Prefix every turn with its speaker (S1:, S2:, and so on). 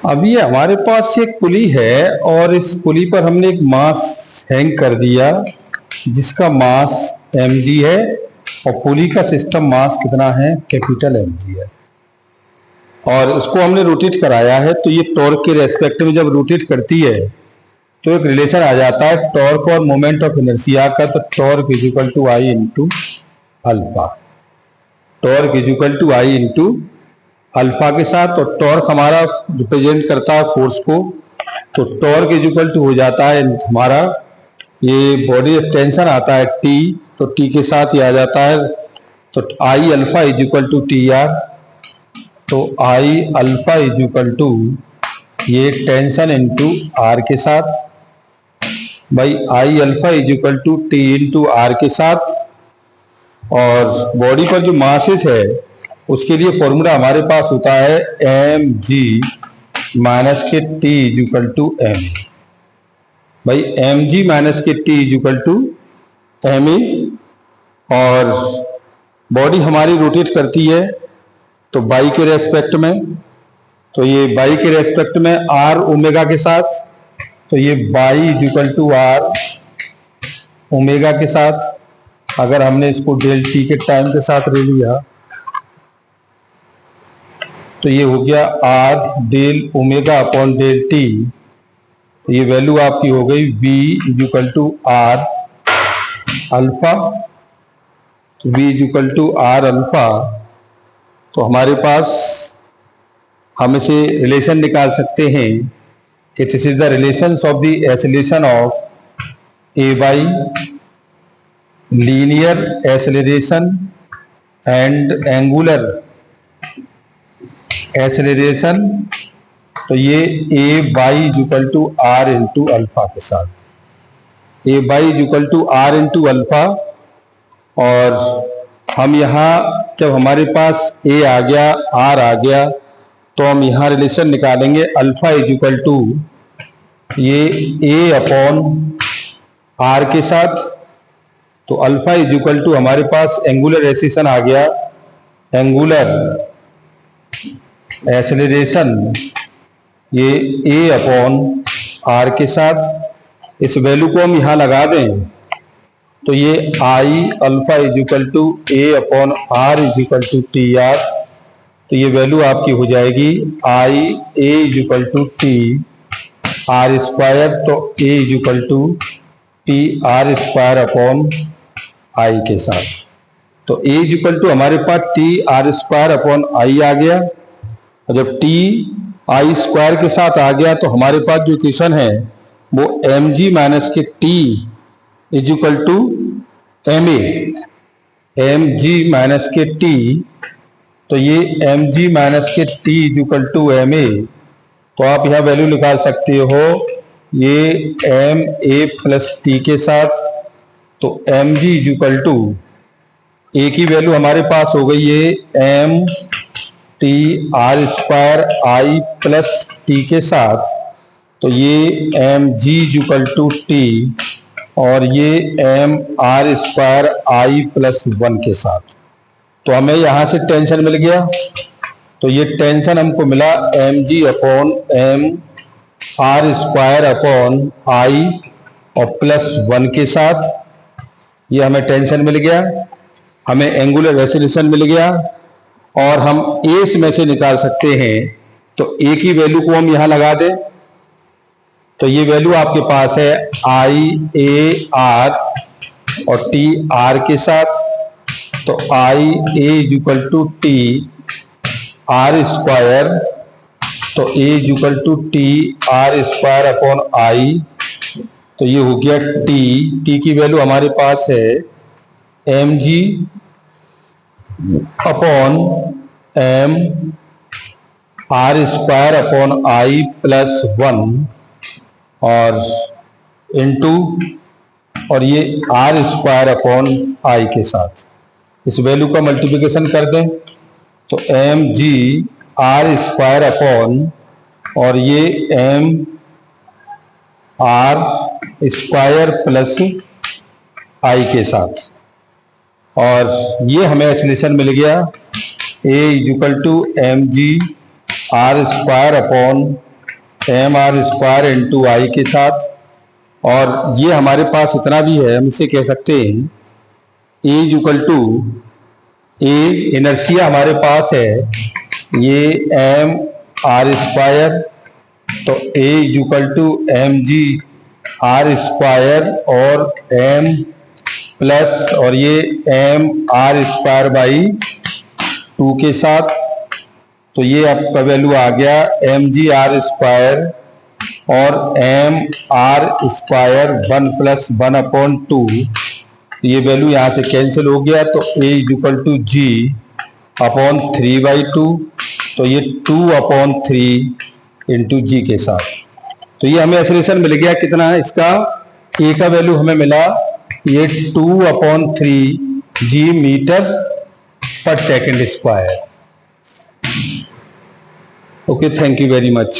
S1: अभी हमारे पास एक पुली है और इस पुली पर हमने एक मास हैंग कर दिया जिसका मास mg है और पुली का सिस्टम मास कितना है, कैपिटल mg है। और इसको हमने रोटेट कराया है, तो ये टॉर्क के रेस्पेक्ट में जब रोटेट करती है तो एक रिलेशन आ जाता है टॉर्क और मोमेंट ऑफ इनर्शिया का। तो torque is equal to I into alpha, torque is equal to I into alpha के साथ। तो टॉर्क हमारा रिप्रेजेंट करता है फोर्स को, तो टॉर्क इज इक्वल टू हो जाता है हमारा, ये बॉडी टेंशन आता है T, तो T के साथ ही आ जाता है, तो I alpha is equal to T R. तो I alpha is equal to ये टेंशन इंटू आर के साथ, भाई I alpha is equal to T into R के साथ। और बॉडी पर जो मासेस है उसके लिए फॉर्मूला हमारे पास होता है एम जी माइनस के T is equal to m. भाई एम जी माइनस के T is equal to m a. और बॉडी हमारी रोटेट करती है तो बाई के रेस्पेक्ट में, तो ये बाई के रेस्पेक्ट में आर ओमेगा के साथ, तो ये by is equal to r omega के साथ। अगर हमने इसको डेल टी के टाइम के साथ ले लिया तो ये हो गया r del omega upon del t. तो ये वैल्यू आपकी हो गई v is equal to r alpha, v is equal to r alpha. तो हमारे पास हम इसे रिलेशन निकाल सकते हैं कि this is the relation of the acceleration of a by linear acceleration and angular acceleration. तो ये a by is equal to r into alpha के साथ, a by is equal to r into alpha. और हम यहाँ जब हमारे पास ए आ गया आर आ गया तो हम यहाँ रिलेशन निकालेंगे अल्फा इज इक्वल टू ये ए अपॉन आर के साथ। तो अल्फा इज इक्वल टू हमारे पास एंगुलर एक्सेलरेशन आ गया, एंगुलर एक्सेलरेशन ये ए अपॉन आर के साथ। इस वैल्यू को हम यहाँ लगा दें तो ये I alpha is equal to a upon r is equal to T R. तो ये वैल्यू आपकी हो जाएगी I a is equal to T r square, तो a is equal to T r square upon I के साथ। तो a is equal to हमारे पास t r square upon I आ गया, और जब टी आई स्क्वायर के साथ आ गया तो हमारे पास जो इक्वेशन है वो एम जी माइनस के T is equal to m a, m g minus के टी। तो ये एम जी माइनस के T is equal to m a. तो आप यहाँ वैल्यू निकाल सकते हो ये एम ए प्लस टी के साथ। तो m g is equal to a की वैल्यू हमारे पास हो गई है m t r square I plus t के साथ। तो ये m g is equal to t और ये m r square I plus one के साथ। तो हमें यहाँ से टेंशन मिल गया, तो ये टेंशन हमको मिला m g upon m r square upon I और प्लस वन के साथ। ये हमें टेंशन मिल गया, हमें एंगुलर एक्सेलरेशन मिल गया, और हम ए में से निकाल सकते हैं। तो ए की वैल्यू को हम यहाँ लगा दें तो ये वैल्यू आपके पास है आई ए आर और टी आर के साथ। तो I a is equal to T r square, तो a is equal to T r square upon I. तो ये हो गया टी की वैल्यू हमारे पास है m g upon m r square upon I plus one और इनटू और ये आर स्क्वायर अपॉन आई के साथ। इस वैल्यू का मल्टीप्लिकेशन कर दें तो m g r square upon और ये m r square plus I के साथ। और ये हमें एक्सेलरेशन मिल गया a is equal to m g r square upon m r square into I के साथ, और ये हमारे पास इतना भी है, हम इसे कह सकते हैं a equal to a, inertia हमारे पास है ये एम आर स्क्वायर, तो a equal to m g r square और एम प्लस और ये एम आर स्क्वायर बाई 2 के साथ, तो ये आपका वैल्यू आ गया एम जी आर स्क्वायर और एम आर स्क्वायर 1 प्लस 1/2, ये वैल्यू यहाँ से कैंसिल हो गया, तो a equal to ji upon 3/2, तो ये 2/3 इंटू जी के साथ, तो ये हमें एक्सप्रेशन मिल गया कितना है इसका, ए का वैल्यू हमें मिला ये 2/3 जी मीटर पर second square. Okay, thank you very much.